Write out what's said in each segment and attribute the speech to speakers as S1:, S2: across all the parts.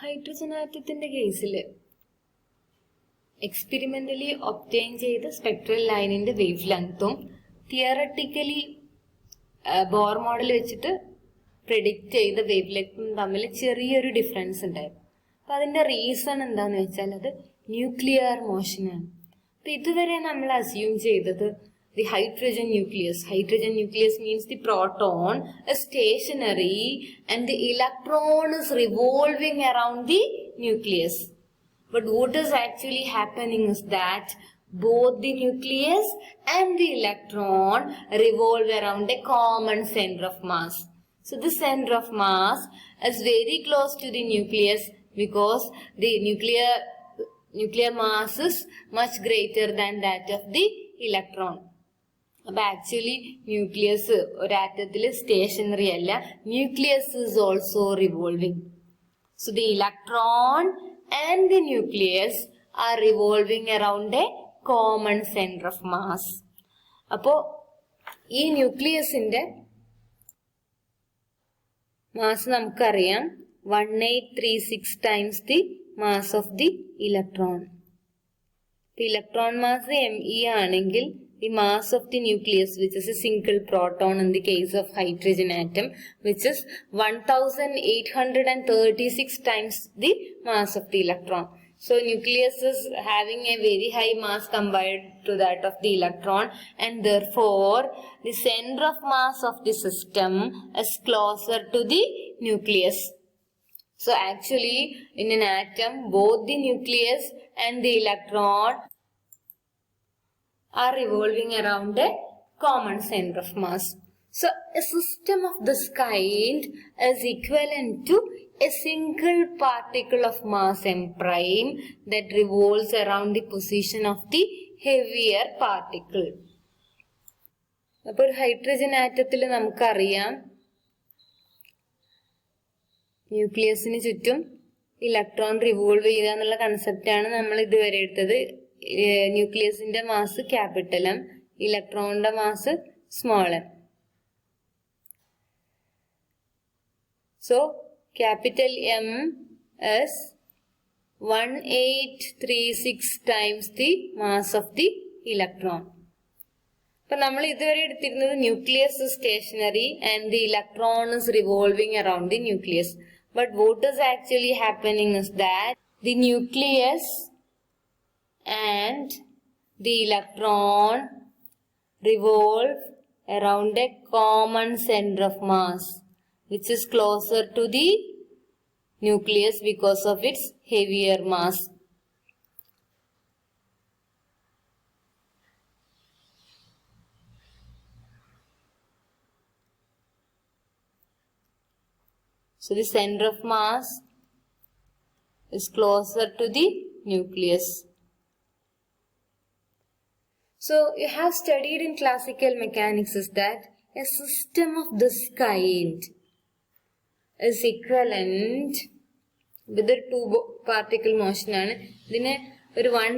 S1: Hydrogen ആറ്റത്തിന്റെ കേസിൽ experimentally obtain ചെയ്ത spectral ലൈനിന്റെ വേവ് ലെങ്ത്തും തിയറട്ടിക്കലി ബോർ മോഡൽ വെച്ചിട്ട് പ്രെഡിക്റ്റ് ചെയ്ത വേവ് ലെങ്ത്തും തമ്മിൽ ചെറിയൊരു ഡിഫറൻസ് ഉണ്ടായിരുന്നു. അപ്പൊ അതിന്റെ റീസൺ എന്താന്ന് വെച്ചാൽ അത് ന്യൂക്ലിയർ മോഷനാണ്. അപ്പൊ ഇതുവരെ നമ്മൾ അസ്യൂം ചെയ്തത് the hydrogen nucleus. Hydrogen nucleus means the proton is stationary and the electron is revolving around the nucleus. But what is actually happening is that both the nucleus and the electron revolve around a common center of mass. So the center of mass is very close to the nucleus because the nuclear mass is much greater than that of the electron. അപ്പൊ actually nucleus ഒരു ആറ്റത്തിൽ stationery അല്ല, nucleus is also revolving. So the electron and the nucleus R revolving around A common centre of mass. അപ്പോ ഈ ന്യൂക്ലിയസിന്റെ mass നമുക്കറിയാം 1836 times the mass of the electron. Electron mass me ആണെങ്കിൽ the mass of the nucleus, which is a single proton in the case of hydrogen atom, which is 1836 times the mass of the electron. So nucleus is having a very high mass compared to that of the electron, and therefore the center of mass of the system is closer to the nucleus. So actually in an atom both the nucleus and the electron are revolving around a common center of mass. So a system of this kind is equivalent to a single particle of mass m prime that revolves around the position of the heavier particle. അപ്പോൾ hydrogen ആറ്റത്തിൽ നമുക്കറിയാം ന്യൂക്ലിയസിന് ചുറ്റും electron revolve ചെയ്യുക എന്നുള്ള കൺസെപ്റ്റാണ് നമ്മൾ ഇതുവരെ എടുത്തത്. ന്യൂക്ലിയസിന്റെ mass capital M, ഇലക്ട്രോണിന്റെ mass small m. So capital M is 1836 times the mass of the electron. അപ്പൊ നമ്മൾ ഇതുവരെ എടുത്തിരുന്നത് nucleus stationary and the electron is revolving around the nucleus. But what is actually happening is that the nucleus and the electron revolve around a common center of mass which is closer to the nucleus because of its heavier mass. So the center of mass is closer to the nucleus. So you have studied in classical mechanics is that a system of this kind is equivalent with a two particle motion ആണ്. ഇതിനെ ഒരു one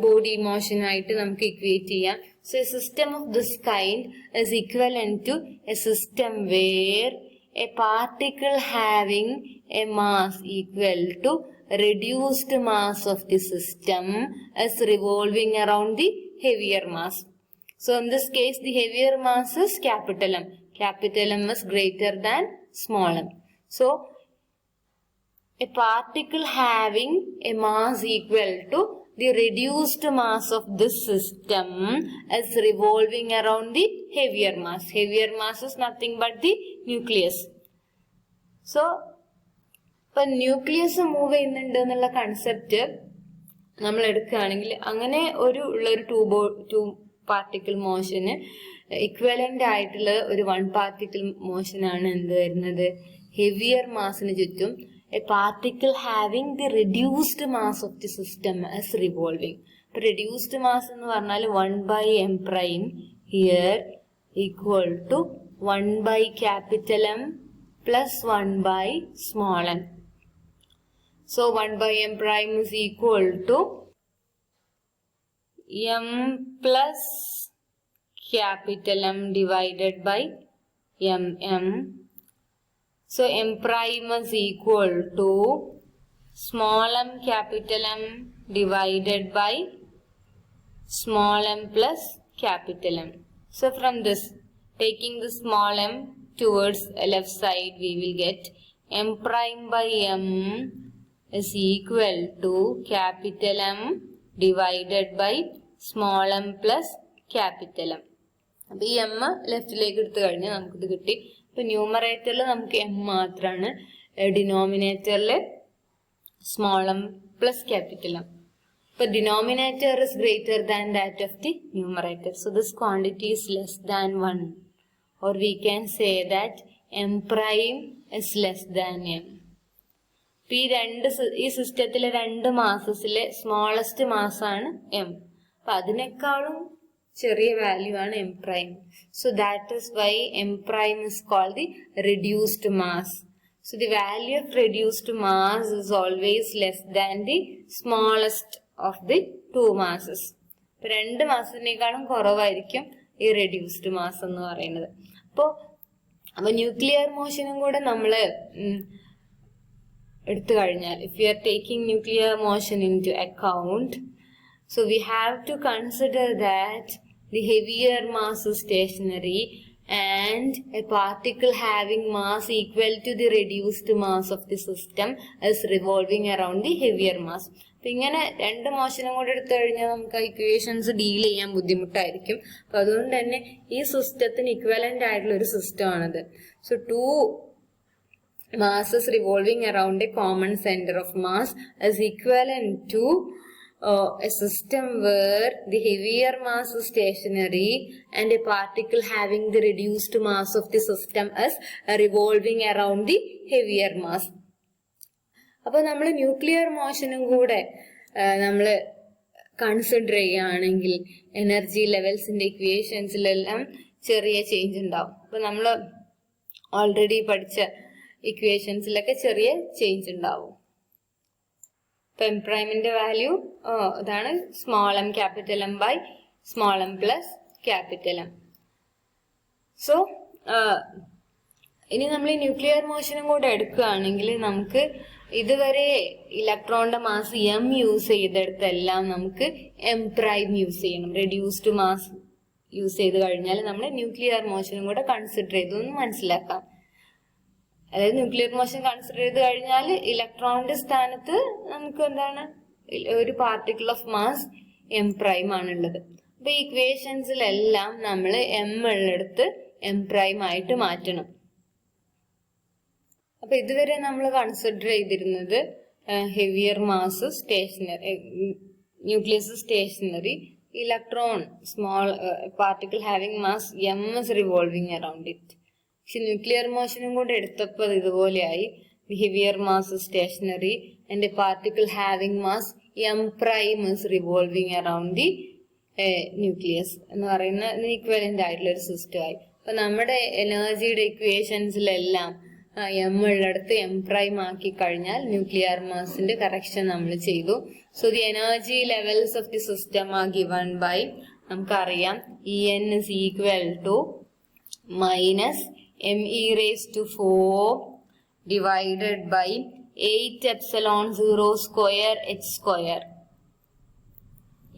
S1: body motion ആയിട്ട് നമുക്ക് equate ചെയ്യാം. So a system of this kind is equivalent to a system where a particle having a mass equal to reduced mass of the system is revolving around the heavier mass. So in this case the heavier mass is capital M. Capital M is greater than small m. So a particle having a mass equal to the reduced mass of this system is revolving around the heavier mass. Heavier mass is nothing but the nucleus. So ഇപ്പൊ nucleus move ചെയ്യുന്നുണ്ട് എന്നുള്ള concept നമ്മൾ എടുക്കുകയാണെങ്കിൽ അങ്ങനെ ഉള്ളൊരു to particle മോഷന് equivalent ആയിട്ടുള്ള ഒരു one particle മോഷനാണ് എന്ത് വരുന്നത്, ഹെവിയർ മാസിന് ചുറ്റും a particle having the reduced mass of the system as revolving. ഇപ്പൊ റിഡ്യൂസ്ഡ് മാസ് എന്ന് പറഞ്ഞാൽ 1/m prime here equal to 1/M plus 1/small m. So 1/m prime is equal to m plus capital M divided by mm. So m prime is equal to small m capital M divided by small m plus capital M. So from this, taking the small m towards left side, we will get m prime by m is equal to capital M divided by small m plus capital M. അപ്പോൾ ഈ M ലെഫ്റ്റിലേക്ക് എടുത്തു കഴിഞ്ഞാൽ നമുക്കിത് കിട്ടി. ഇപ്പൊ ന്യൂമറേറ്ററിൽ നമുക്ക് എം മാത്രമാണ്, ഡിനോമിനേറ്ററിൽ small m plus capital M. But denominator is greater than that of the numerator. So this quantity is less than 1. Or we can say that m prime is less than m. ഈ സിസ്റ്റത്തിലെ രണ്ട് മാസസിലെ smallest മാസാണ് M. അപ്പൊ അതിനേക്കാളും ചെറിയ value ആണ് m prime. So that is why m prime is called the reduced mass. So the value of reduced mass is always less than the smallest of the two masses. രണ്ട് മാസത്തിനേക്കാളും കുറവായിരിക്കും ഈ reduced mass എന്ന് പറയുന്നത്. അപ്പൊ nuclear മോഷനും കൂടെ നമ്മൾ എടുത്തു കഴിഞ്ഞാൽ, if we are taking nuclear motion into account, so we have to consider that the heavier mass is stationary and a particle having mass equal to the reduced mass of the system is revolving around the heavier mass. അപ്പൊ ഇങ്ങനെ രണ്ട് മോഷനും കൂടെ എടുത്തു കഴിഞ്ഞാൽ നമുക്ക് equations deal ചെയ്യാൻ ബുദ്ധിമുട്ടായിരിക്കും. അപ്പൊ അതുകൊണ്ട് തന്നെ ഈ സിസ്റ്റത്തിന് ഇക്വലന്റ് ആയിട്ടുള്ള ഒരു സിസ്റ്റം ആണത്. So two masses revolving around a common center of mass is equivalent to a system where the heavier mass is stationary and a particle having the reduced mass of the system is revolving around the heavier mass. അപ്പൊ നമ്മൾ nuclear മോഷനും കൂടെ നമ്മൾ consider ചെയ്യുകയാണെങ്കിൽ energy ലെവൽസിന്റെ ഇക്വേഷൻസിലെല്ലാം ചെറിയ change ഉണ്ടാവും. അപ്പൊ നമ്മൾ ഓൾറെഡി പഠിച്ച ഇക്വേഷൻസിലൊക്കെ ചെറിയ ചേഞ്ച് ഉണ്ടാവും. ഇപ്പൊ എം പ്രൈമിന്റെ വാല്യൂ ഇതാണ് small m capital M by small m plus capital M. So ഇനി നമ്മൾ ഈ ന്യൂക്ലിയർ മോഷനും കൂടെ എടുക്കുകയാണെങ്കിൽ നമുക്ക് ഇതുവരെ ഇലക്ട്രോണിന്റെ മാസ് എം യൂസ് ചെയ്തെടുത്തെല്ലാം നമുക്ക് എം പ്രൈം യൂസ് ചെയ്യണം. റെഡ്യൂസ്ഡ് മാസ് യൂസ് ചെയ്ത് കഴിഞ്ഞാൽ നമ്മൾ ന്യൂക്ലിയർ മോഷനും കൂടെ കൺസിഡർ ചെയ്തൊന്ന് മനസ്സിലാക്കാം. അതായത് ന്യൂക്ലിയർ മോഷൻ കൺസിഡർ ചെയ്ത് കഴിഞ്ഞാൽ ഇലക്ട്രോണിന്റെ സ്ഥാനത്ത് നമുക്ക് എന്താണ് ഒരു particle of mass M prime ആണുള്ളത്. അപ്പൊ ഈ ഇക്വേഷൻസിലെല്ലാം നമ്മൾ എം ഉള്ളിടത്ത് എം പ്രൈം ആയിട്ട് മാറ്റണം. അപ്പൊ ഇതുവരെ നമ്മൾ കൺസിഡർ ചെയ്തിരുന്നത് heavier mass stationary, nucleus stationary, electron small particle having mass M is revolving around it. പക്ഷെ ന്യൂക്ലിയർ മോഷനും കൂടെ എടുത്തപ്പോൾ ഇതുപോലെയായി. The heavier mass stationary and a particle having mass M prime is revolving around the nucleus എന്ന് പറയുന്ന equivalent ആയിട്ടുള്ള ഒരു system ആയി. അപ്പൊ നമ്മുടെ എനർജിയുടെ ഇക്വേഷൻസിലെല്ലാം എം ഉള്ളിടത്ത് എം പ്രൈം ആക്കി കഴിഞ്ഞാൽ ന്യൂക്ലിയർ മാസിന്റെ കറക്ഷൻ നമ്മൾ ചെയ്തു. So the energy levels of the system are given by, നമുക്കറിയാം En is equal to minus me raised to 4 divided by 8 epsilon 0 square h square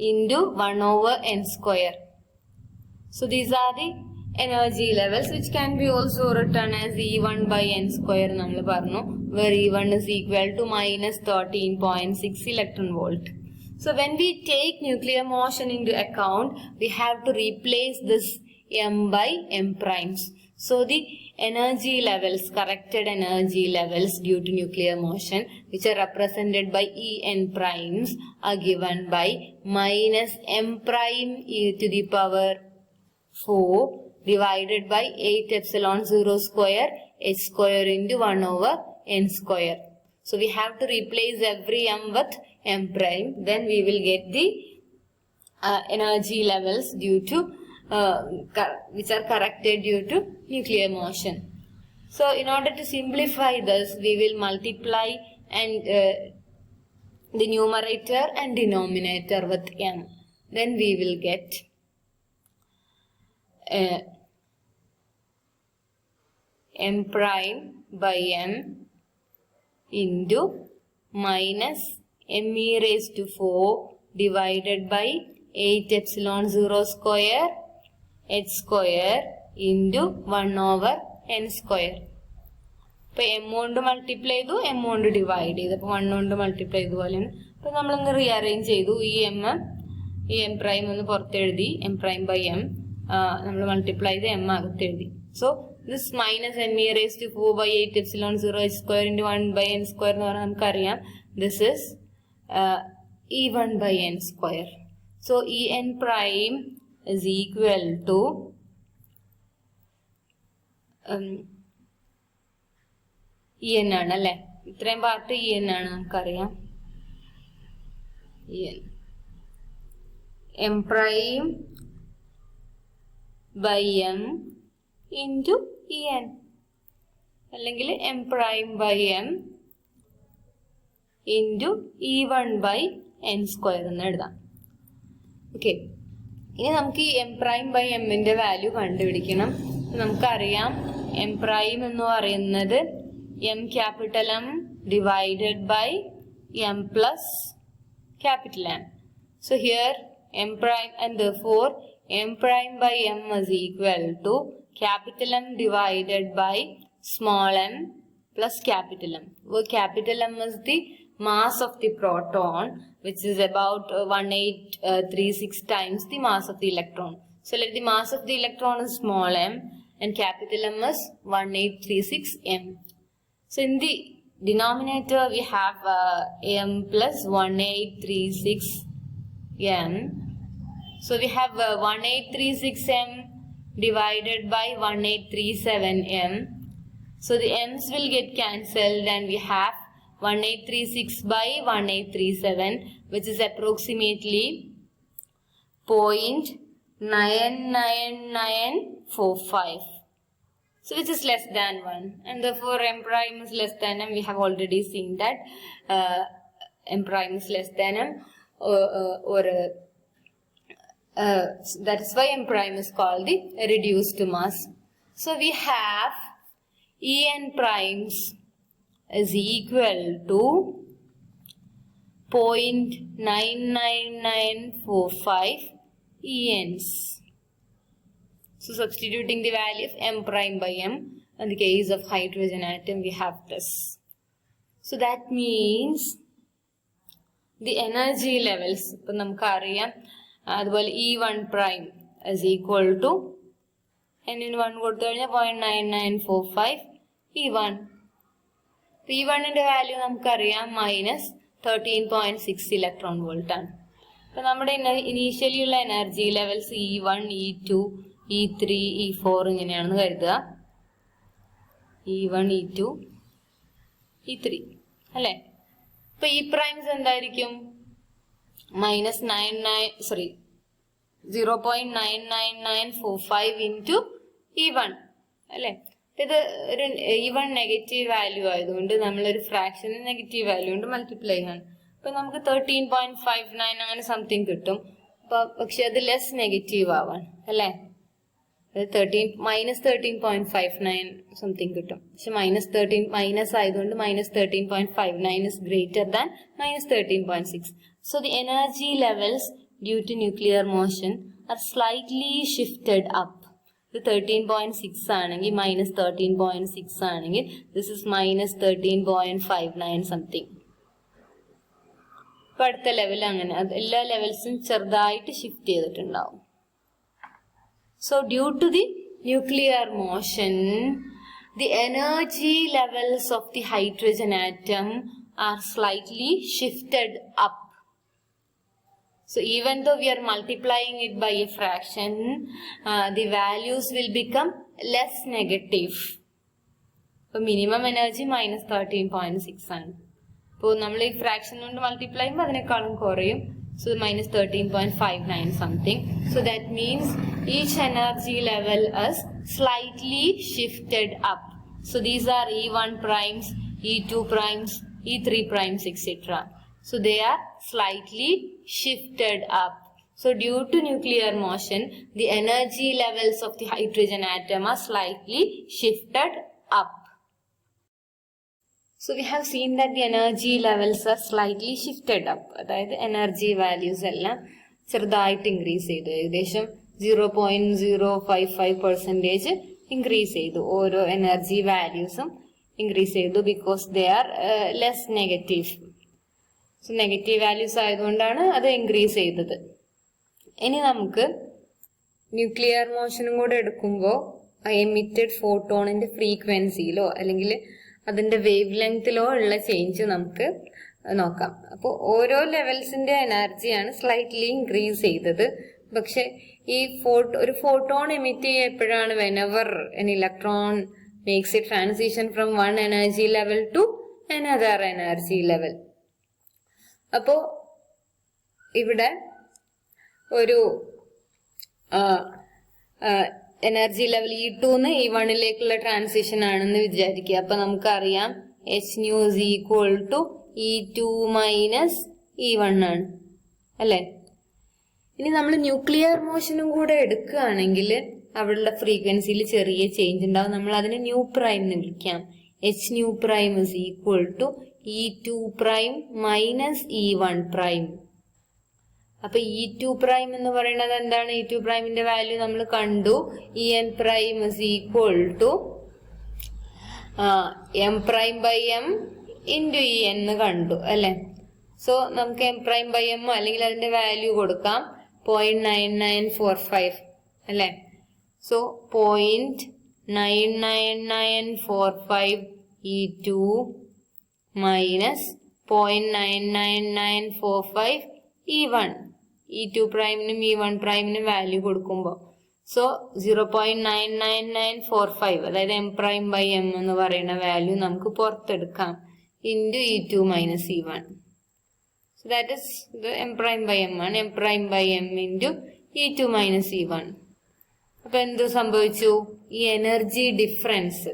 S1: into 1 over n square. So these are the energy levels which can be also written as E1 by n square nammal parnu, where E1 is equal to minus 13.6 electron volt. So when we take nuclear motion into account, we have to replace this m by m primes. So the energy levels, corrected energy levels due to nuclear motion, which are represented by En primes, are given by minus m prime e to the power 4 divided by 8 epsilon 0 square h square into 1 over n square. So we have to replace every m with m prime. Then we will get the energy levels due to which are corrected due to nuclear motion. So in order to simplify this, we will multiply and the numerator and denominator with m. Then we will get m prime by m into minus me raised to 4 divided by 8 epsilon 0 square h square into 1 over n square. ഇപ്പോൾ M കൊണ്ട് multiply ചെയ്തു, M കൊണ്ട് divide ചെയ്തു. അപ്പോൾ 1 കൊണ്ട് multiply ചെയ്തുപോലെയാണ്. അപ്പോൾ നമ്മളൊന്ന് rearrange ചെയ്തു. ഈ എം പ്രൈം ഒന്ന് പുറത്തെഴുതി, എം പ്രൈം ബൈ എം നമ്മൾ മൾട്ടിപ്ലൈ ചെയ്ത് എം അകത്തെഴുതി. So this minus M E raise to 4 by 8 epsilon 0 h square into 1 by n square എന്ന് പറഞ്ഞാൽ നമുക്കറിയാം this is E1 by n square. So En prime is equal to En ആണ് അല്ലേ. ഇത്രയും part En ആണ് നമുക്കറിയാം. En m prime by m into En അല്ലെങ്കിൽ m prime by m into E1 by n square എന്ന് എഴുതാം. Okay, ഇനി നമുക്ക് ഈ എം പ്രൈം ബൈ എമ്മിന്റെ വാല്യൂ കണ്ടുപിടിക്കണം. നമുക്കറിയാം എം പ്രൈം എന്ന് പറയുന്നത് m capital M divided by M plus capital M. So here m prime and therefore m prime by m is equal to capital M divided by small m plus capital M. Where capital M is the mass of the proton, which is about 1836 times the mass of the electron. So let the mass of the electron is small m and capital M is 1836 m. So in the denominator we have m plus 1836 m. So we have 1836 m divided by 1837 m. So the m's will get cancelled and we have 1836 by 1837, which is approximately 0.99945. So which is less than 1, and therefore m prime is less than m. We have already seen that m prime is less than m, that is why m prime is called the reduced mass. So we have En primes is equal to 0.99945 ENs. So substituting the value of m prime by m, in the case of hydrogen atom we have this. So that means the energy levels, ഇപ്പോൾ നമുക്കറിയാം അതുപോലെ E1 prime is equal to n in 1 കൊടുത്തു കഴിഞ്ഞാൽ 0.9945 E1. P1ന്റെ value നമുക്കറിയാം minus 13.6 electron volt ആണ്. അപ്പൊ നമ്മുടെ initially ഉള്ള energy levels E1, E2, E3, E4 ഇങ്ങനെയാണെന്ന് കരുതുക. E1, E2, E3 അല്ലെ. അപ്പൊ ഈ പ്രൈംസ് എന്തായിരിക്കും? മൈനസ് 0.99945 ഇൻറ്റു E1 അല്ലെ. ഇത് ഒരു E1 നെഗറ്റീവ് വാല്യൂ ആയതുകൊണ്ട് നമ്മളൊരു ഫ്രാക്ഷന് നെഗറ്റീവ് വാല്യൂ കൊണ്ട് മൾട്ടിപ്ലൈ ചെയ്യാണ്. അപ്പൊ നമുക്ക് 13.59 അങ്ങനെ സംതിങ് കിട്ടും. പക്ഷെ അത് ലെസ് നെഗറ്റീവ് ആവാൻ അല്ലെ. മൈനസ് 13.59 സംതിങ് കിട്ടും. പക്ഷെ മൈനസ് ആയതുകൊണ്ട് minus 13.59 is greater than minus 13.6. So the energy levels due to nuclear motion are slightly shifted up. ഇത് 13.6 ആണെങ്കിൽ മൈനസ് 13.6 ആണെങ്കിൽ ദിസ് ഇസ് മൈനസ് 13.59 സംതിങ്. ഇപ്പൊ അടുത്ത ലെവൽ അങ്ങനെ എല്ലാ ലെവൽസും ചെറുതായിട്ട് ഷിഫ്റ്റ് ചെയ്തിട്ടുണ്ടാവും. So due to the nuclear motion, the energy levels of the hydrogen atom are slightly shifted up. So even though we are multiplying it by a fraction, the values will become less negative. So minimum energy minus 13.6 ആണ്. അപ്പോൾ നമ്മൾ ഈ fraction കൊണ്ട് multiply ചെയ്യുമ്പോൾ അതിനേക്കാളും കുറയും. So minus 13.59 something. So that means each energy level is slightly shifted up. So these are E1 primes, E2 primes, E3 primes, etc. So they are slightly shifted up. So due to nuclear motion, the energy levels of the hydrogen atom are slightly shifted up. So we have seen that the energy levels are slightly shifted up. അതായത് energy values എല്ലാം ചെറുതായിട്ട് increase ചെയ്തു. ഏകദേശം 0.055% increase ചെയ്തു. ഓരോ energy വാല്യൂസും increase ചെയ്തു because they are less negative. So negative values ആയതുകൊണ്ടാണ് അത് ഇൻക്രീസ് ചെയ്തത്. ഇനി നമുക്ക് ന്യൂക്ലിയർ മോഷനും കൂടെ എടുക്കുമ്പോൾ എമിറ്റഡ് ഫോട്ടോണിന്റെ ഫ്രീക്വൻസിയിലോ അല്ലെങ്കിൽ അതിന്റെ വേവ് ലെങ്തിലോ ഉള്ള ചേഞ്ച് നമുക്ക് നോക്കാം. അപ്പോൾ ഓരോ ലെവൽസിന്റെ എനർജിയാണ് സ്ലൈറ്റ്ലി ഇൻക്രീസ് ചെയ്തത്. പക്ഷെ ഈ ഒരു ഫോട്ടോൺ എമിറ്റ് ചെയ്യപ്പോഴാണ് whenever an electron makes a transition from one energy level to another energy level. അപ്പോ ഇവിടെ ഒരു energy level E2 E1 transition ആണെന്ന് വിചാരിക്കുക. അപ്പൊ നമുക്കറിയാം H nu is equal to E2 minus E1 ആണ് അല്ലെ. ഇനി നമ്മൾ ന്യൂക്ലിയർ മോഷനും കൂടെ എടുക്കുകയാണെങ്കിൽ അവിടെയുള്ള ഫ്രീക്വൻസിയിൽ ചെറിയ ചേഞ്ച് ഉണ്ടാവും. നമ്മൾ അതിനെ ന്യൂ പ്രൈം എന്ന് വിളിക്കാം. H nu prime is equal to E2 prime minus E1 prime. അപ്പൊ E2 പ്രൈം എന്ന് പറയുന്നത് എന്താണ്? E2 പ്രൈമിന്റെ വാല്യൂ നമ്മൾ കണ്ടു. En prime is equal to M prime by M into En എന്ന് കണ്ടു അല്ലെ. സോ നമുക്ക് M പ്രൈം ബൈ M അല്ലെങ്കിൽ അതിന്റെ വാല്യൂ കൊടുക്കാം 0.9945 അല്ലെ. So 0.99945 E2 minus 0.99945 E1. E2 പ്രൈമിനും E1 പ്രൈമിനും വാല്യൂ കൊടുക്കുമ്പോൾ സോ 0.99945 അതായത് M പ്രൈം ബൈ M എന്ന് പറയുന്ന വാല്യൂ നമുക്ക് പുറത്തെടുക്കാം into E2 minus E1. So that is M prime by M ആണ്. M prime by M into E2 minus E1. അപ്പൊ എന്ത് സംഭവിച്ചു? ഈ എനർജി ഡിഫറൻസ്,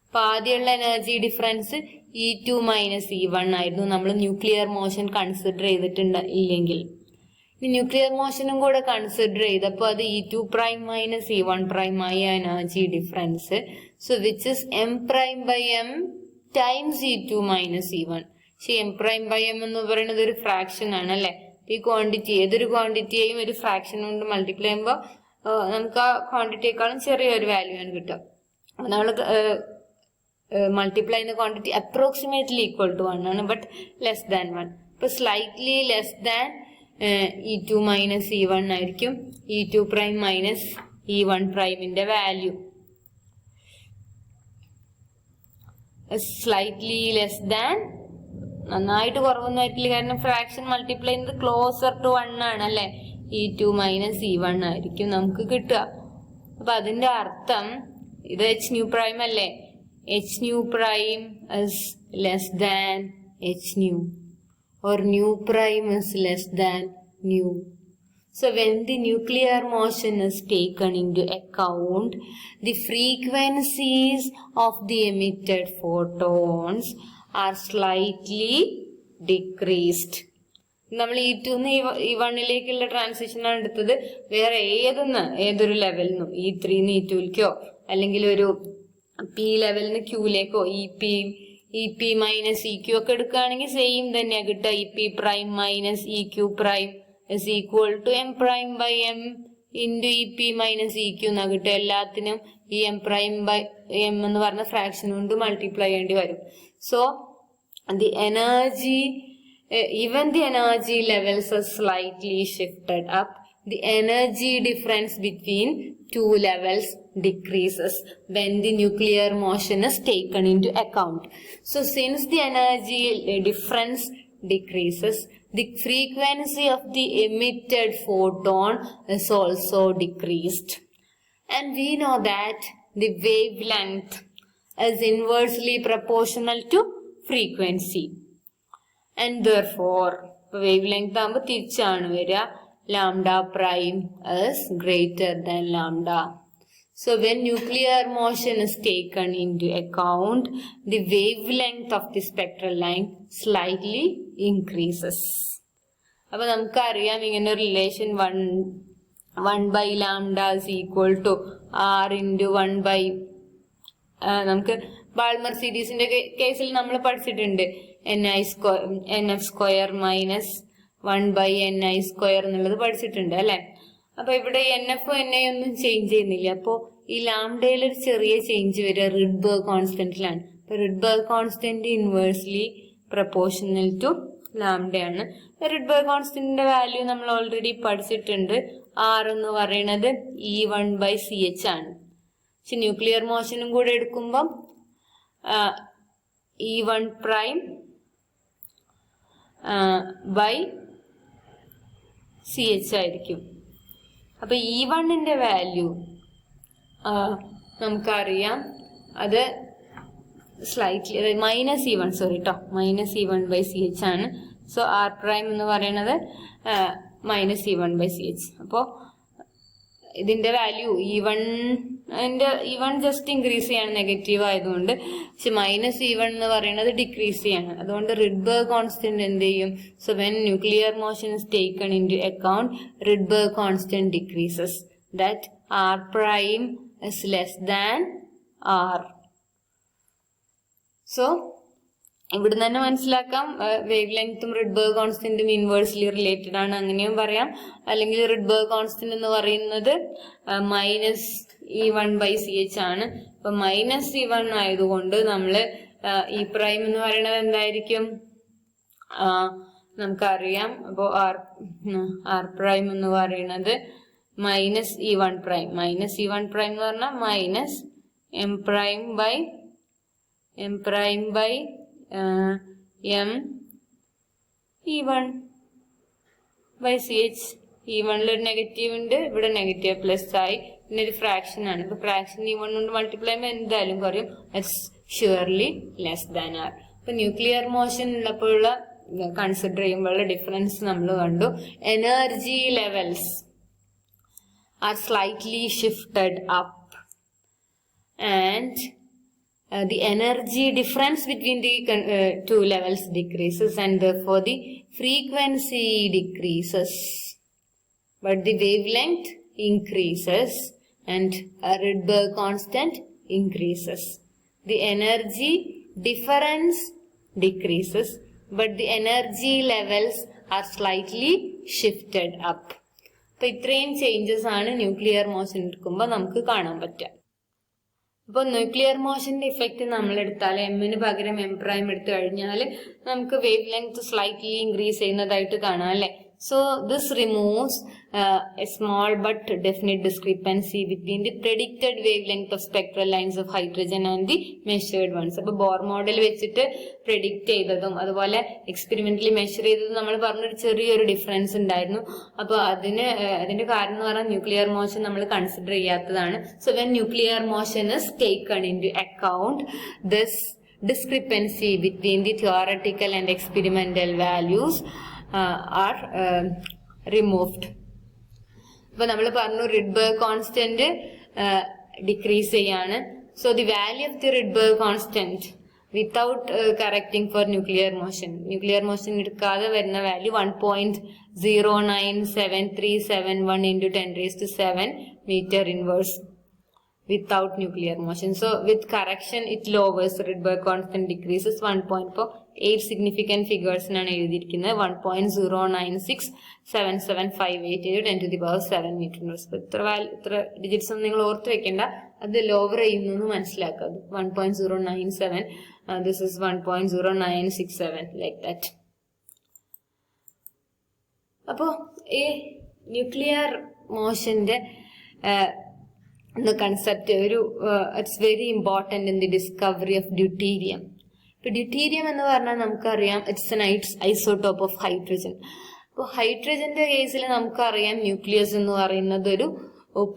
S1: അപ്പൊ ആദ്യമുള്ള energy difference E2 minus E1 ആയിരുന്നു നമ്മൾ ന്യൂക്ലിയർ മോഷൻ കൺസിഡർ ചെയ്തിട്ടുണ്ട് ഇല്ലെങ്കിൽ. ഇനി ന്യൂക്ലിയർ മോഷനും കൂടെ കൺസിഡർ ചെയ്തപ്പോൾ അത് E2 prime minus E1 prime ആയ energy difference. So which is M prime by M times E2 minus E1. പക്ഷെ M പ്രൈം ബൈ M എന്ന് പറയുന്നത് ഒരു ഫ്രാക്ഷൻ ആണ് അല്ലെ. ഈ ക്വാണ്ടിറ്റി ഏതൊരു ക്വാണ്ടിറ്റിയെയും ഒരു ഫ്രാക്ഷൻ കൊണ്ട് മൾട്ടിപ്ലൈ ചെയ്യുമ്പോൾ നമുക്ക് ആ ക്വാണ്ടിറ്റിയെക്കാളും ചെറിയൊരു വാല്യൂ ആണ് കിട്ടുക. നമ്മൾ മൾട്ടിപ്ലൈ ചെയ്യുന്ന ക്വാണ്ടിറ്റി അപ്രോക്സിമേറ്റ്ലി ഈക്വൽ ടു 1 ആണ്, ബട്ട് ലെസ് ദാൻ 1. ഇപ്പൊ slightly less than E2 minus E1 ആയിരിക്കും E2 പ്രൈം മൈനസ് E1 പ്രൈമിന്റെ വാല്യൂ. സ്ലൈറ്റ്ലി ലെസ് ദാൻ, നന്നായിട്ട് കുറവൊന്നും ആയിട്ടില്ല, കാരണം ഫ്രാക്ഷൻ മൾട്ടിപ്ലൈ ചെയ്യുന്നത് ക്ലോസർ ടു 1 ആണ് അല്ലെ. E2 മൈനസ് E1 ആയിരിക്കും നമുക്ക് കിട്ടുക. അപ്പൊ അതിന്റെ അർത്ഥം ഇത് H nu പ്രൈം അല്ലേ. H nu prime is less than H nu, or nu prime is less than nu. So when the nuclear motion is taken into account, the frequencies of the emitted photons are slightly decreased. നമ്മൾ E2 E1 transition ആണ് എടുത്തത്. വേറെ ഏതൊരു ലെവലിനും E3 E2 അല്ലെങ്കിൽ ഒരു P ലെവലിന് Qയിലേക്കോ EP minus EQ ഒക്കെ എടുക്കുകയാണെങ്കിൽ സെയിം തന്നെയാ കിട്ടുക. EP prime minus EQ prime is equal to M prime by M into EP minus EQ എന്നാ കിട്ടുക. എല്ലാത്തിനും ഈ M പ്രൈം ബൈ M എന്ന് പറഞ്ഞ ഫ്രാക്ഷൻ കൊണ്ട് മൾട്ടിപ്ലൈ ചെയ്യേണ്ടി വരും. So the energy even the energy levels are slightly shifted up. The energy difference between two levels decreases when the nuclear motion is taken into account. So since the energy difference decreases, the frequency of the emitted photon is also decreased. And we know that the wavelength is inversely proportional to frequency. And therefore, wavelength ആകുമ്പോൾ തിരിച്ചാണ് വരിക. Lambda prime is greater than lambda. So when nuclear motion is taken into account, the wavelength of the spectral line slightly increases. അപ്പൊ നമുക്കറിയാം ഇങ്ങനെ relation 1 by lambda is equal to R into 1 by നമുക്ക് Balmer സീരീസിന്റെ കേസിൽ നമ്മൾ പഠിച്ചിട്ടുണ്ട് NF square minus 1/NI square എന്നുള്ളത് പഠിച്ചിട്ടുണ്ട് അല്ലെ. അപ്പൊ ഇവിടെ NF NI ഒന്നും ചേഞ്ച് ചെയ്യുന്നില്ല. അപ്പോ ഈ ലാംഡയിൽ ഒരു ചെറിയ ചേഞ്ച് വരിക റിഡ്ബർഗ് കോൺസ്റ്റന്റിലാണ്. അപ്പൊ Rydberg constant inversely proportional to ലാംഡയാണ്. റിഡ്ബർഗ് കോൺസ്റ്റന്റിന്റെ വാല്യൂ നമ്മൾ ഓൾറെഡി പഠിച്ചിട്ടുണ്ട്. R എന്ന് പറയുന്നത് E1/CH ആണ്. പക്ഷെ ന്യൂക്ലിയർ മോഷനും കൂടെ എടുക്കുമ്പം E1 പ്രൈം ബൈ CH ആയിരിക്കും. അപ്പൊ E1ന്റെ വാല്യൂ നമുക്കറിയാം, അത് സ്ലൈറ്റ്ലി -E1/CH ആണ്. സോ R പ്രൈം എന്ന് പറയുന്നത് -E1/CH. അപ്പോ ഇതിന്റെ വാല്യൂ E1 ജസ്റ്റ് ഇൻക്രീസ് ചെയ്യാണ് നെഗറ്റീവ് ആയതുകൊണ്ട്. പക്ഷെ -E1 എന്ന് പറയുന്നത് ഡിക്രീസ് ചെയ്യാണ്. അതുകൊണ്ട് റിഡ്ബർഗ് കോൺസ്റ്റന്റ് എന്ത് ചെയ്യും? So when nuclear motion is taken into account, Rydberg constant decreases. That R prime is less than R. സോ ഇവിടുന്ന് തന്നെ മനസ്സിലാക്കാം വേവ് ലെങ്ത്തും റിഡ്ബർഗ് കോൺസ്റ്റന്റും ഇൻവേഴ്സ്ലി റിലേറ്റഡ് ആണ്, അങ്ങനെയും പറയാം. അല്ലെങ്കിൽ റിഡ്ബർഗ് കോൺസ്റ്റന്റ് എന്ന് പറയുന്നത് -E1/CH ആണ്. അപ്പൊ -E1 ആയതുകൊണ്ട് നമ്മള് E പ്രൈം എന്ന് പറയുന്നത് എന്തായിരിക്കും? നമുക്കറിയാം. അപ്പോ R പ്രൈം എന്ന് പറയുന്നത് -E1 പ്രൈം. -E1 പ്രൈം എന്ന് പറഞ്ഞാൽ -M prime by E1/CH. E1 ഒരു നെഗറ്റീവ് ഉണ്ട്, ഇവിടെ നെഗറ്റീവ് പ്ലസ് ആയി, പിന്നെ ഒരു ഫ്രാക്ഷൻ ആണ്. ഇപ്പൊ ഫ്രാക്ഷൻ E1 കൊണ്ട് മൾട്ടിപ്ലൈ ചെയ്യുമ്പോൾ എന്തായാലും കുറയും. It's surely less than R. ഇപ്പൊ ന്യൂക്ലിയർ മോഷൻ ഉള്ളപ്പോഴുള്ള കൺസിഡർ ചെയ്യുമ്പോഴുള്ള ഡിഫറൻസ് നമ്മൾ കണ്ടു. Energy levels are slightly shifted up and the energy difference between the two levels decreases, and therefore the frequency decreases, but the wavelength increases and a Rydberg constant increases. The energy difference decreases, but the energy levels are slightly shifted up. അപ്പൊ ഇത്രയും changes ആണ് nuclear motion എടുക്കുമ്പോൾ നമുക്ക് കാണാൻ പറ്റുക. അപ്പോൾ nuclear മോഷന്റെ effect നമ്മൾ എടുത്താൽ എമ്മിന് പകരം M പ്രൈം എടുത്തു കഴിഞ്ഞാൽ നമുക്ക് വേവ് ലെങ്ത് സ്ലൈറ്റ്ലി ഇൻക്രീസ് ചെയ്യുന്നതായിട്ട് കാണാം അല്ലെ. So this removes a small but definite discrepancy between the predicted wavelength of spectral lines of hydrogen and the measured ones. അപ്പോൾ ബോർ മോഡൽ വെച്ചിട്ട് പ്രെഡിക്റ്റ് ചെയ്തതും അതുപോലെ എക്സ്പെരിമെന്റലി മെഷർ ചെയ്തതും നമ്മൾ പറഞ്ഞൊരു ചെറിയൊരു ഡിഫറൻസ് ഉണ്ടായിരുന്നു. അപ്പോൾ അതിന്റെ കാരണം എന്ന് പറഞ്ഞാൽ ന്യൂക്ലിയർ മോഷൻ നമ്മൾ കൺസിഡർ ചെയ്യാത്തതാണ്. So when nuclear motion is taken into account, this discrepancy between the theoretical and experimental values are removed. ഇപ്പൊ നമ്മൾ പറഞ്ഞു Rydberg constant ഡിക്രീസ് ചെയ്യാണ്. So the value of the Rydberg constant without correcting for nuclear motion എടുക്കാതെ വരുന്ന value 1.097371 into 10⁻⁷ meter inverse without nuclear motion. So with correction it lowers. Rydberg constant decreases 1.48 significant figures ആണ് എഴുതിയിരിക്കുന്നത്. 1.096775 10⁻⁷ meter inverse. ഇത്ര digits ഒന്നും നിങ്ങൾ ഓർത്ത് വെക്കേണ്ട, അത് ലോവർ ചെയ്യുന്നു മനസ്സിലാക്കുക. 1.097, this is 1.0967 like that. അപ്പോ ഈ nuclear മോഷന്റെ the concept it's very important in the discovery of deuterium. ഇപ്പൊ ഡ്യൂട്ടീരിയം എന്ന് പറഞ്ഞാൽ നമുക്കറിയാം it's an isotope of hydrogen. അപ്പോൾ ഹൈഡ്രജന്റെ കേസിൽ നമുക്കറിയാം ന്യൂക്ലിയസ് എന്ന് പറയുന്നത് ഒരു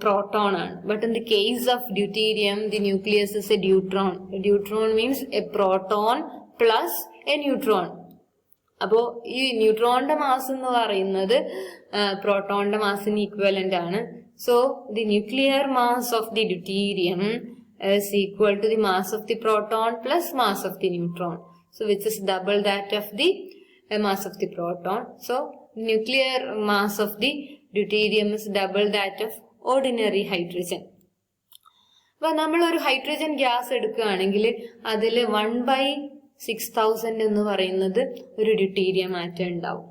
S1: പ്രോട്ടോൺ ആണ്. But in the case of deuterium the nucleus is A deuteron. Deuteron means A proton plus A neutron. അപ്പോ ഈ ന്യൂട്രോണിന്റെ മാസ് എന്ന് പറയുന്നത് പ്രോട്ടോണിന്റെ മാസിന് ഈക്വലന്റ് ആണ്. So the nuclear mass of the deuterium is equal to the mass of the proton plus mass of the neutron. So which is double that of the mass of the proton. So nuclear mass of the deuterium is double that of ordinary hydrogen. അപ്പൊ നമ്മൾ ഒരു hydrogen gas എടുക്കുകയാണെങ്കിൽ അതിൽ 1/6000 എന്ന് പറയുന്നത് ഒരു deuterium atom ഉണ്ടാവും.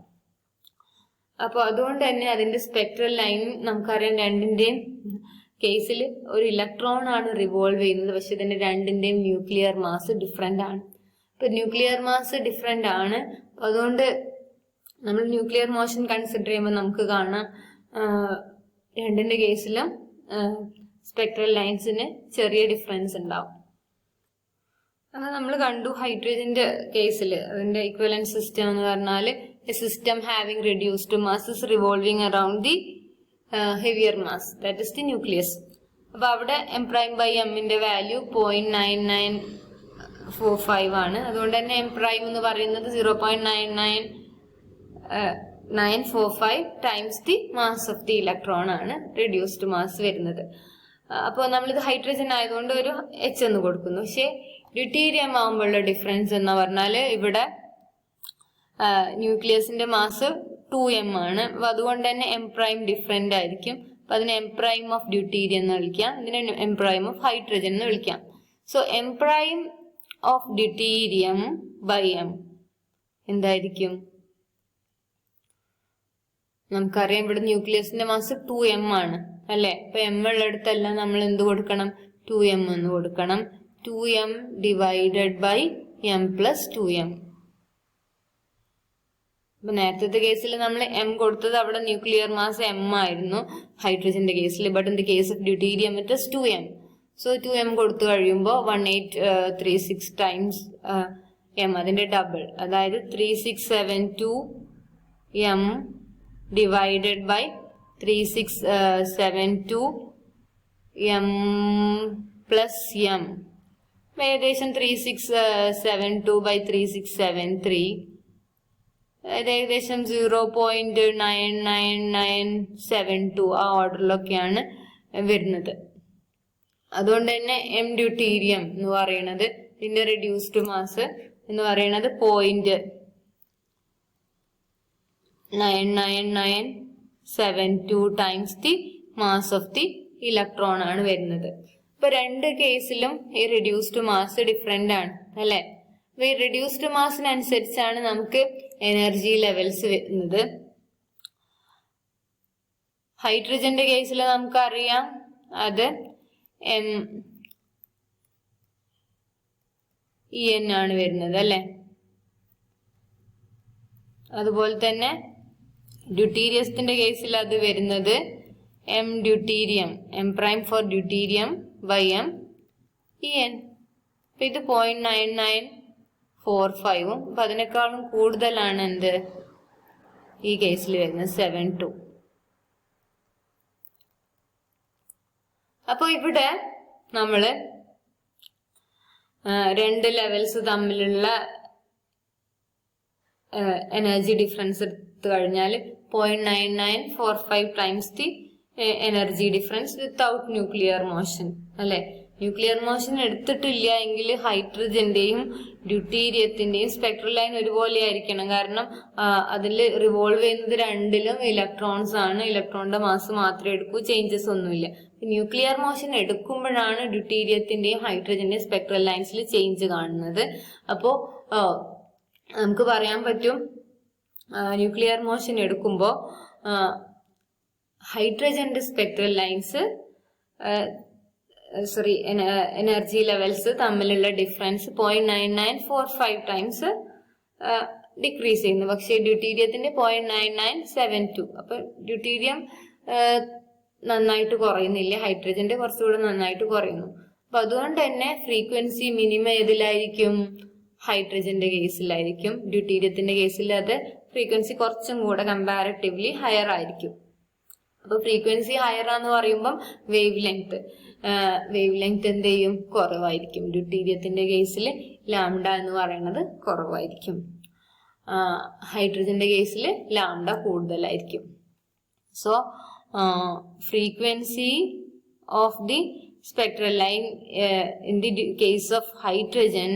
S1: അപ്പൊ അതുകൊണ്ട് തന്നെ അതിന്റെ സ്പെക്ട്രൽ ലൈൻ നമുക്കറിയാം, രണ്ടിന്റെയും കേസിൽ ഒരു ഇലക്ട്രോൺ ആണ് റിവോൾവ് ചെയ്യുന്നത്, പക്ഷെ ഇതിന്റെ രണ്ടിന്റെയും ന്യൂക്ലിയർ മാസ് ഡിഫറെന്റ് ആണ്. ഇപ്പൊ ന്യൂക്ലിയർ മാസ് ഡിഫറെന്റ് ആണ്, അതുകൊണ്ട് നമ്മൾ ന്യൂക്ലിയർ മോഷൻ കൺസിഡർ ചെയ്യുമ്പോൾ നമുക്ക് കാണാം രണ്ടിന്റെ കേസിലും സ്പെക്ട്രൽ ലൈൻസിന് ചെറിയ ഡിഫറൻസ് ഉണ്ടാവും. അത് നമ്മൾ കണ്ടു ഹൈഡ്രജന്റെ കേസിൽ അതിന്റെ ഇക്വലന്റ് സിസ്റ്റം എന്ന് പറഞ്ഞാൽ A system having reduced mass is revolving around the heavier mass, that is the nucleus. അപ്പൊ അവിടെ m'/mന്റെ വാല്യൂ 0.9945 ആണ്. അതുകൊണ്ട് തന്നെ m' എന്ന് പറയുന്നത് 0.99945 times the mass of the electron ആണ് റെഡ്യൂസ്ഡ് മാസ് വരുന്നത്. അപ്പോൾ നമ്മളിത് ഹൈഡ്രജൻ ആയതുകൊണ്ട് ഒരു H എന്ന് കൊടുക്കുന്നു. പക്ഷെ ഡ്യൂട്ടീരിയം ആകുമ്പോഴുള്ള ഡിഫറൻസ് എന്ന് പറഞ്ഞാൽ ഇവിടെ ന്യൂക്ലിയസിന്റെ മാസ് 2m ആണ്. അപ്പൊ അതുകൊണ്ട് തന്നെ m' ഡിഫറെന്റ് ആയിരിക്കും. അപ്പൊ അതിനെ m' ഓഫ് ഡ്യൂട്ടീരിയം എന്ന് വിളിക്കാം, ഇതിനെ m' ഓഫ് ഹൈഡ്രജൻ എന്ന് വിളിക്കാം. So m' of deuterium by m എന്തായിരിക്കും? നമുക്കറിയാം ഇവിടെ ന്യൂക്ലിയസിന്റെ മാസ് 2m ആണ് അല്ലെ. അപ്പൊ m ഉള്ളിടത്തെല്ലാം നമ്മൾ എന്ത് കൊടുക്കണം? 2m എന്ന് കൊടുക്കണം. 2m divided by m plus 2m. അപ്പൊ നേരത്തെ കേസിൽ നമ്മൾ m കൊടുത്തത് അവിടെ ന്യൂക്ലിയർ മാസ് m ആയിരുന്നു ഹൈഡ്രജന്റെ കേസിൽ, but in the case of deuterium it is 2m. So 2m കൊടുത്തു കഴിയുമ്പോൾ 1836 ടൈംസ് m, അതിന്റെ ഡബിൾ, അതായത് 3672 m divided by 3672 m plus m, ഏകദേശം 3672 ബൈ 3673, ഏകദേശം 0.99972 ആ ഓർഡറിലൊക്കെയാണ് വരുന്നത്. അതുകൊണ്ട് തന്നെ m ഡ്യൂട്ടീരിയം എന്ന് പറയുന്നത് ഇതിന്റെ റെഡ്യൂസ്ഡ് മാസ് എന്ന് പറയുന്നത് 0.99972 times the mass of the electron ആണ് വരുന്നത്. ഇപ്പൊ രണ്ട് കേസിലും ഈ റെഡ്യൂസ്ഡ് മാസ് ഡിഫറെന്റ് ആണ് അല്ലെ. അപ്പൊ ഈ റെഡ്യൂസ്ഡ് മാസിനനുസരിച്ചാണ് നമുക്ക് എനർജി ലെവൽസ് വരുന്നത്. ഹൈഡ്രജന്റെ കേസിൽ നമുക്കറിയാം അത് MEn ആണ് വരുന്നത് അല്ലെ. അതുപോലെ തന്നെ ഡ്യൂട്ടീരിയത്തിന്റെ കേസിൽ അത് വരുന്നത് m deuterium, m' for deuterium by m En. അപ്പൊ ഇത് 0.9945, അപ്പൊ അതിനേക്കാളും കൂടുതലാണ് എന്ത് ഈ കേസിൽ വരുന്നത് 72. അപ്പൊ ഇവിടെ നമ്മള് രണ്ട് ലെവൽസ് തമ്മിലുള്ള എനർജി ഡിഫറൻസ് എടുത്തു കഴിഞ്ഞാൽ 0.9945 times the energy difference without nuclear motion അല്ലെ. ന്യൂക്ലിയർ മോഷൻ എടുത്തിട്ടില്ല എങ്കിൽ ഹൈഡ്രജന്റെയും ഡ്യൂട്ടീരിയത്തിന്റെയും സ്പെക്ട്രൽ ലൈൻ ഒരുപോലെ ആയിരിക്കണം. കാരണം അതിൽ റിവോൾവ് ചെയ്യുന്നത് രണ്ടിലും ഇലക്ട്രോൺസ് ആണ്. ഇലക്ട്രോണിന്റെ മാസ് മാത്രമേ എടുക്കൂ, ചേഞ്ചസ് ഒന്നുമില്ല. ന്യൂക്ലിയർ മോഷൻ എടുക്കുമ്പോഴാണ് ഡ്യൂട്ടീരിയത്തിന്റെയും ഹൈഡ്രജന്റെയും സ്പെക്ട്രൽ ലൈൻസിൽ ചേഞ്ച് കാണുന്നത്. അപ്പോ നമുക്ക് പറയാൻ പറ്റും ന്യൂക്ലിയർ മോഷൻ എടുക്കുമ്പോൾ ഹൈഡ്രജന്റെ സ്പെക്ട്രൽ ലൈൻസ് എനർജി ലെവൽസ് തമ്മിലുള്ള ഡിഫറൻസ് 0.9945 ടൈംസ് ഡിക്രീസ് ചെയ്യുന്നു. പക്ഷേ ഡ്യൂട്ടീരിയത്തിന്റെ 0.9972. അപ്പൊ ഡ്യൂട്ടീരിയം നന്നായിട്ട് കുറയുന്നില്ല, ഹൈഡ്രജന്റെ കുറച്ചുകൂടെ നന്നായിട്ട് കുറയുന്നു. അപ്പൊ അതുകൊണ്ട് തന്നെ ഫ്രീക്വൻസി മിനിമം ഏതിലായിരിക്കും? ഹൈഡ്രജന്റെ കേസിലായിരിക്കും. ഡ്യൂട്ടീരിയത്തിന്റെ കേസിൽ അത് ഫ്രീക്വൻസി കുറച്ചും കൂടെ കമ്പാരിറ്റീവ്ലി ഹയർ ആയിരിക്കും. അപ്പൊ ഫ്രീക്വൻസി ഹയർ ആന്ന് പറയുമ്പം വേവ് ലെങ്ത് എന്ത് ചെയ്യും? കുറവായിരിക്കും. ഡ്യൂട്ടീരിയത്തിന്റെ കേസിൽ ലാംഡ എന്ന് പറയുന്നത് കുറവായിരിക്കും, ഹൈഡ്രജന്റെ കേസിൽ ലാംഡ കൂടുതലായിരിക്കും. So frequency of the spectral line in the case of hydrogen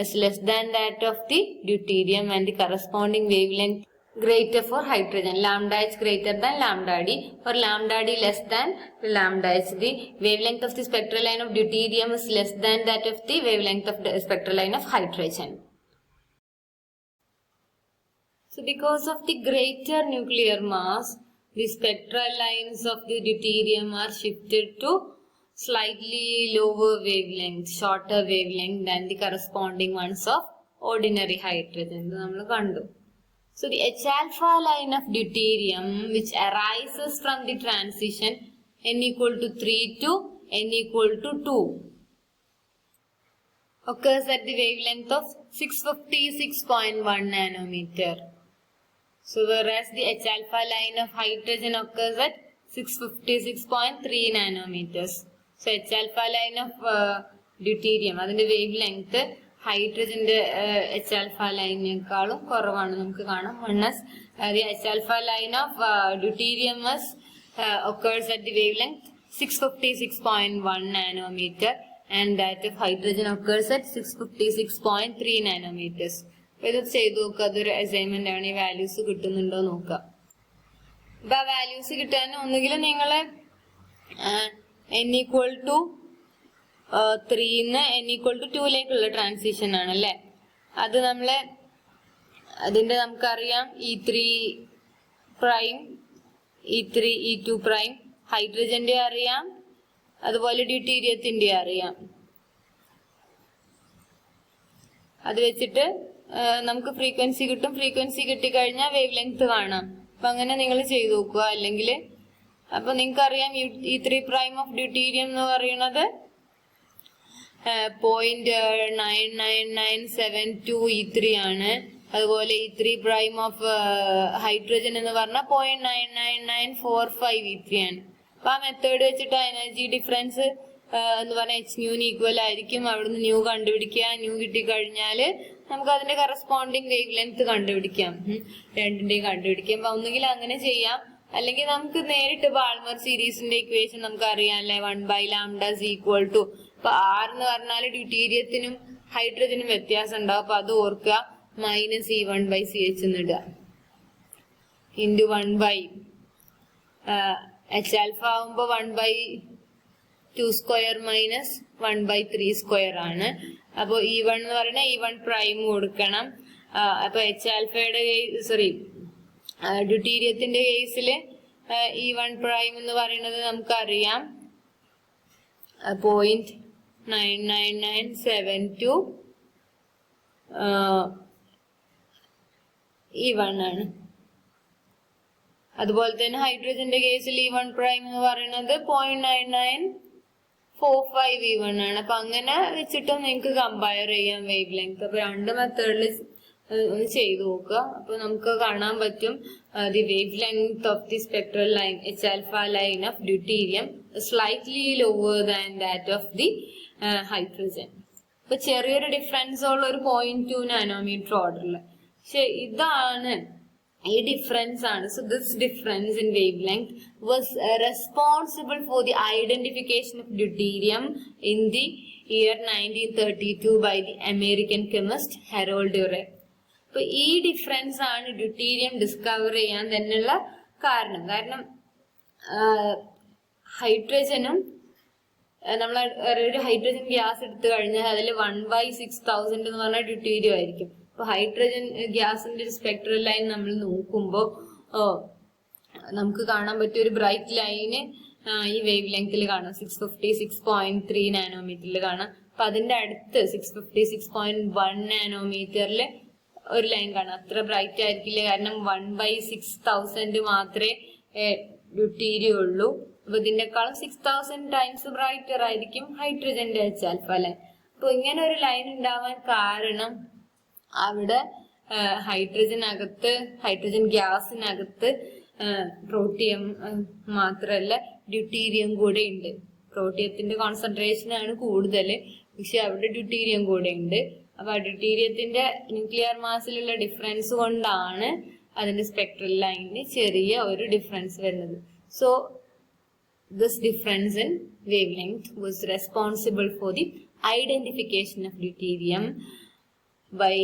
S1: is less than that of the deuterium, and the corresponding wavelength greater for hydrogen. Lambda H greater than lambda D, or lambda D less than lambda H. The wavelength of the spectral line of deuterium is less than that of the wavelength of the spectral line of hydrogen. So because of the greater nuclear mass, the spectral lines of the deuterium are shifted to slightly lower wavelength, shorter wavelength than the corresponding ones of ordinary hydrogen. So the H-alpha line of deuterium, which arises from the transition n equal to 3 to n equal to 2, occurs at the wavelength of 656.1 nanometer. So whereas the H-alpha line of hydrogen occurs at 656.3 nanometers. So H-alpha line of deuterium, അതിന്റെ wavelength ഹൈഡ്രജന്റെ H-alpha ലൈനിനേക്കാളും കുറവാണ് നമുക്ക് കാണാം. Whereas the H-alpha line of deuterium occurs at the wavelength 656.1 nanometer and that of hydrogen occurs at 656.3 nanometers. ഇത് ചെയ്ത് നോക്കുക, അതൊരു assignment ആണ്. ഈ വാല്യൂസ് കിട്ടുന്നുണ്ടോ നോക്കുക. അപ്പൊ ആ വാല്യൂസ് കിട്ടാൻ ഒന്നുകിൽ നിങ്ങള് n equal to 3 n equal to 2 ലേക്കുള്ള ട്രാൻസിഷൻ ആണല്ലേ. അത് നമ്മള് അതിന്റെ നമുക്കറിയാം E3 prime, E3 E2 prime, ഹൈഡ്രജന്റെ അറിയാം, അതുപോലെ ഡ്യൂട്ടീരിയത്തിന്റെ അറിയാം. അത് വെച്ചിട്ട് നമുക്ക് ഫ്രീക്വൻസി കിട്ടും. ഫ്രീക്വൻസി കിട്ടിക്കഴിഞ്ഞാൽ വേവ് ലെങ്ത് കാണാം. അപ്പൊ അങ്ങനെ നിങ്ങൾ ചെയ്ത് നോക്കുക. അല്ലെങ്കിൽ അപ്പൊ നിങ്ങൾക്കറിയാം E3 പ്രൈം ഓഫ് ഡ്യൂട്ടീരിയം എന്ന് പറയുന്നത് 0.99972 E3 ആണ്. അതുപോലെ E3 പ്രൈം ഓഫ് ഹൈഡ്രജൻ എന്ന് പറഞ്ഞാൽ 0.99945 E3 ആണ്. അപ്പൊ ആ മെത്തേഡ് വെച്ചിട്ട് എനർജി ഡിഫറൻസ് എന്ന് പറഞ്ഞാൽ h ന്യൂന് ഈക്വൽ ആയിരിക്കും. അവിടുന്ന് ന്യൂ കണ്ടുപിടിക്കുക. ന്യൂ കിട്ടിക്കഴിഞ്ഞാല് നമുക്ക് അതിന്റെ കറസ്പോണ്ടിങ് വേവ് ലെങ്ത് കണ്ടുപിടിക്കാം. രണ്ടിന്റെയും കണ്ടുപിടിക്കാം. അപ്പൊ ഒന്നുകിൽ അങ്ങനെ ചെയ്യാം, അല്ലെങ്കിൽ നമുക്ക് നേരിട്ട് ബാൾമർ സീരീസിന്റെ ഇക്വേഷൻ നമുക്ക് അറിയാമല്ലേ. 1/λ is equal to, ഇപ്പൊ R എന്ന് പറഞ്ഞാല് ഡ്യൂട്ടീരിയത്തിനും ഹൈഡ്രജനും വ്യത്യാസം ഉണ്ടാവും. അപ്പൊ അത് ഓർക്കുക. -E1/CH എന്നിടുക ഇൻറ്റു 1/, H-alpha ആവുമ്പോ 1/2 സ്ക്വയർ മൈനസ് 1/3 സ്ക്വയർ ആണ്. അപ്പൊ E1 എന്ന് പറയുന്നത് E1 പ്രൈം കൊടുക്കണം. അപ്പൊ H-alphയുടെ ഡ്യൂട്ടീരിയത്തിന്റെ കേസില് E1 പ്രൈം എന്ന് പറയുന്നത് നമുക്കറിയാം 0.99972 E1 ആണ്. അതുപോലെ തന്നെ ഹൈഡ്രജന്റെ കേസിൽ E1 പ്രൈം എന്ന് പറയുന്നത് 0.9945 E1 ആണ്. അപ്പൊ അങ്ങനെ വെച്ചിട്ടും നിങ്ങൾക്ക് കമ്പയർ ചെയ്യാം വേവ് ലെങ്ത്. അപ്പൊ രണ്ട് മെത്തേഡിൽ ഒന്ന് ചെയ്തു നോക്കുക. അപ്പൊ നമുക്ക് കാണാൻ പറ്റും the wave length of the spectral line H-alpha line of deuterium slightly lower than that of the hydrogen. അപ്പൊ ചെറിയൊരു ഡിഫറൻസ് ഉള്ള ഒരു 0.2 നാനോമീറ്റർ ഓർഡറിൽ. പക്ഷെ ഇതാണ് ഈ ഡിഫറൻസ് ആണ്. So this difference in wavelength was responsible for the identification of deuterium in the year 1932 by the American chemist Harold Urey. അപ്പൊ ഈ ഡിഫറൻസ് ആണ് ഡ്യൂട്ടീരിയം ഡിസ്കവർ ചെയ്യാൻ തന്നെയുള്ള കാരണം ഹൈഡ്രജനും നമ്മൾ ഒരു ഹൈഡ്രജൻ ഗ്യാസ് എടുത്തു കഴിഞ്ഞാൽ അതിൽ 1/6000 എന്ന് പറഞ്ഞാൽ ഡ്യൂട്ടീരിയം ആയിരിക്കും. അപ്പൊ ഹൈഡ്രജൻ ഗ്യാസിന്റെ സ്പെക്ട്രൽ ലൈൻ നമ്മൾ നോക്കുമ്പോൾ നമുക്ക് കാണാൻ പറ്റിയ ഒരു ബ്രൈറ്റ് ലൈന് ഈ വേവ് ലെങ്ത്തിൽ കാണാം. 656.3 നാനോമീറ്ററിൽ കാണാം. അപ്പൊ അതിന്റെ അടുത്ത് 656.1 നാനോമീറ്ററിൽ ഒരു ലൈൻ കാണാം. അത്ര ബ്രൈറ്റ് ആയിരിക്കില്ല, കാരണം 1/6000 മാത്രമേ ഡ്യൂട്ടീരിയം ഉള്ളൂ. അപ്പൊ ഇതിന്റെക്കാളും 6000 ടൈംസ് ബ്രൈറ്റർ ആയിരിക്കും ഹൈഡ്രജന്റെ H-alpha ലൈൻ. അപ്പൊ ഇങ്ങനെ ഒരു ലൈൻ ഉണ്ടാവാൻ കാരണം അവിടെ ഹൈഡ്രജൻ ഗ്യാസിനകത്ത് പ്രോട്ടിയം മാത്രല്ല ഡ്യൂട്ടീരിയം കൂടെ ഉണ്ട്. പ്രോട്ടിയത്തിന്റെ കോൺസെൻട്രേഷൻ ആണ് കൂടുതൽ, പക്ഷെ അവിടെ ഡ്യൂട്ടീരിയം കൂടെ ഉണ്ട്. അപ്പൊ ആ ഡ്യൂട്ടീരിയത്തിന്റെ ന്യൂക്ലിയർ മാസിലുള്ള ഡിഫറൻസ് കൊണ്ടാണ് അതിന്റെ സ്പെക്ട്രൽ ലൈനിന് ചെറിയ ഒരു ഡിഫറൻസ് വരുന്നത്. So this difference in wavelength was responsible for the identification of deuterium by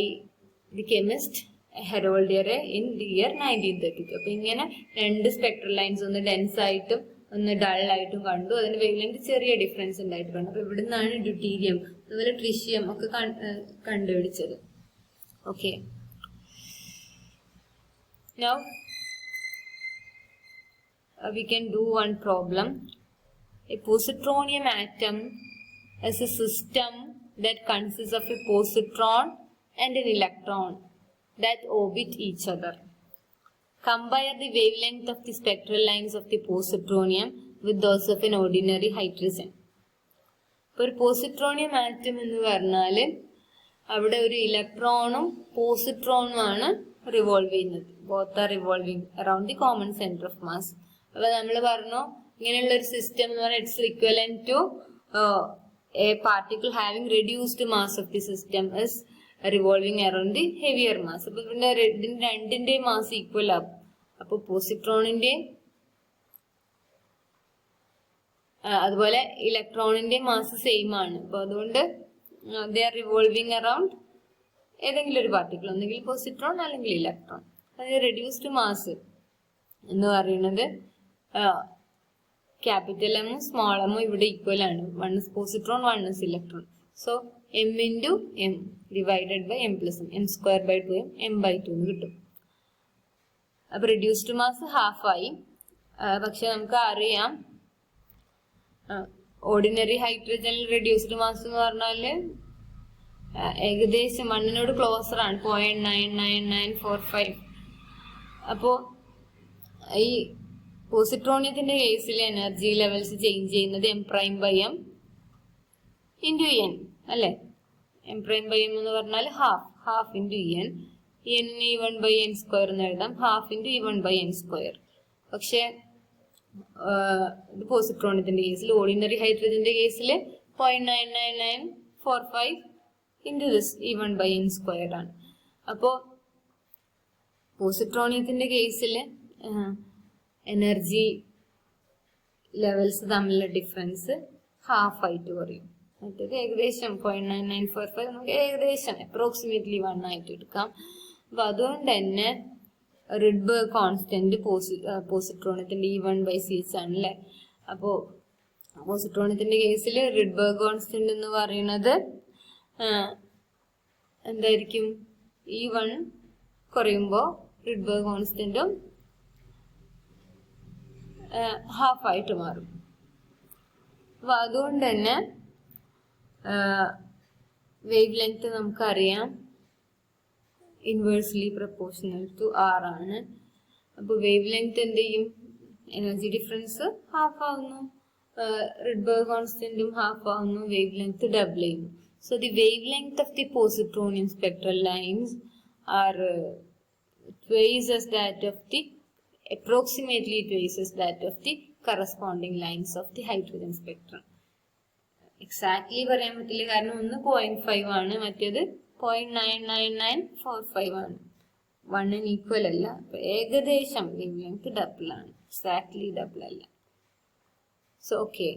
S1: the chemist Herald in the year 1932. അപ്പൊ ഇങ്ങനെ രണ്ട് സ്പെക്ട്രൽ ലൈൻസ് ഒന്ന് ഡെൻസ് ആയിട്ടും ഒന്ന് ഡൾ ആയിട്ടും കണ്ടു. അതിന് വേവ്ലെങ്ത് ചെറിയ ഡിഫറൻസ് ഉണ്ടായിട്ട് കണ്ടു. അപ്പൊ ഇവിടെ നിന്നാണ് ഡ്യൂട്ടീരിയം അതുപോലെ ട്രിഷ്യം ഒക്കെ കണ്ടുപിടിച്ചത്. Okay, now we can do one problem. A positronium atom is a system that consists of a positron and an electron that orbit each other. Compare the wavelength of the spectral lines of the positronium with those of an ordinary hydrogen. ഒരു പോസിട്രോണിയം atom എന്ന് പറഞ്ഞാൽ അവിടെ ഒരു ഇലക്ട്രോണും പോസിട്രോണുമാണ് revolve ചെയ്യുന്നത്. Both are revolving around the common centre of mass. അപ്പൊ നമ്മൾ പറഞ്ഞു ഇങ്ങനെയുള്ള ഒരു സിസ്റ്റം എന്ന് പറഞ്ഞാൽ it's equivalent to a particle having reduced mass of the system is revolving around the heavier mass. അപ്പൊ ഇതിന്റെ രണ്ടിന്റെ മാസ് ഈക്വൽ ആവും. അപ്പൊ പോസിട്രോണിന്റെ അതുപോലെ ഇലക്ട്രോണിന്റെ മാസ് സെയിം ആണ്. അപ്പൊ അതുകൊണ്ട് ദേ ആർ റിവോൾവിംഗ് അറൌണ്ട് ഏതെങ്കിലും ഒരു പാർട്ടിക്കിൾ, ഒന്നെങ്കിൽ പോസിട്രോൺ അല്ലെങ്കിൽ ഇലക്ട്രോൺ. അതിന് റെഡ്യൂസ്ഡ് മാസ് എന്ന് പറയുന്നത് ക്യാപിറ്റൽ എമ്മും സ്മോൾ എമ്മും ഇവിടെ ഈക്വൽ ആണ്. One is positron, one is electron. So M into M divided by M plus M, M square by 2 M by 2 എന്ന് കിട്ടും. അപ്പൊ റെഡ്യൂസ്ഡ് മാസ് ഹാഫായി. പക്ഷെ നമുക്ക് അറിയാം ഓർഡിനറി ഹൈഡ്രജനിൽ റെഡ്യൂസ്ഡ് മാസ് എന്ന് പറഞ്ഞാല് ഏകദേശം 1 ക്ലോസർ ആണ്, 0.99945. അപ്പോ ഈ പോസിട്രോണിയത്തിന്റെ കേസിൽ എനർജി ലെവൽസ് ചേഞ്ച് ചെയ്യുന്നത് M prime by M into N അല്ലെ. എം പ്രൈം ബൈ എം എന്ന് പറഞ്ഞാൽ ഹാഫ് ഇൻറ്റു എൻ. എന്നിന് E1 ബൈ എൻ സ്ക്വയർ എന്ന് എഴുതാം, half into E1 by N square. പക്ഷെ ഇത് പോസിട്രോണിയത്തിന്റെ കേസിൽ, ഓർഡിനറി ഹൈഡ്രജന്റെ കേസിൽ 0.99945 into this E1 by N square ആണ്. അപ്പോ പോസിട്രോണിയത്തിന്റെ കേസിൽ എനർജി ലെവൽസ് തമ്മിലുള്ള ഡിഫറൻസ് ഹാഫ് ആയിട്ട് കുറയും. മറ്റേത് ഏകദേശം 0.9945 നമുക്ക് ഏകദേശം അപ്രോക്സിമേറ്റ്ലി 1 ആയിട്ട് എടുക്കാം. അപ്പൊ അതുകൊണ്ട് തന്നെ റിഡ്ബർഗ് കോൺസ്റ്റന്റ് പോസിട്രോണിയത്തിന്റെ E1 ബൈ CH ആണ് അല്ലെ. അപ്പോ പോസിട്രോണിയത്തിന്റെ കേസിൽ റിഡ്ബർഗ് കോൺസ്റ്റന്റ് എന്ന് പറയുന്നത് എന്തായിരിക്കും? E1 കുറയുമ്പോൾ റിഡ്ബർഗ് കോൺസ്റ്റന്റും ഹാഫ് ആയിട്ട് മാറും. അപ്പൊ അതുകൊണ്ട് തന്നെ വേവ് ലെങ്ത് നമുക്കറിയാം ഇൻവേഴ്സ്ലി പ്രപ്പോർഷണൽ ടു R ആണ്. അപ്പൊ വേവ് ലെങ്ത് എന്ത് ചെയ്യും? എനർജി ഡിഫറൻസ് ഹാഫ് ആവുന്നു, റിഡ്ബർഗ് കോൺസ്റ്റന്റും ഹാഫ് ആവുന്നു, വേവ് ലെങ്ത് ഡബിൾ ചെയ്യുന്നു. So the wavelength of the positronium spectral lines are approximately twice as that of the corresponding lines of the hydrogen spectrum. Exactly പറയാൻ പറ്റില്ല, കാരണം ഒന്ന് 0.5 ആണ്, മറ്റേത് 0.99945 ആണ്. 1 ഈക്വൽ അല്ല. അപ്പൊ ഏകദേശം വേവ് ലെങ്ത് ഡബിൾ ആണ്, എക്സാക്ട്ലി ഡബിൾ അല്ല. So okay.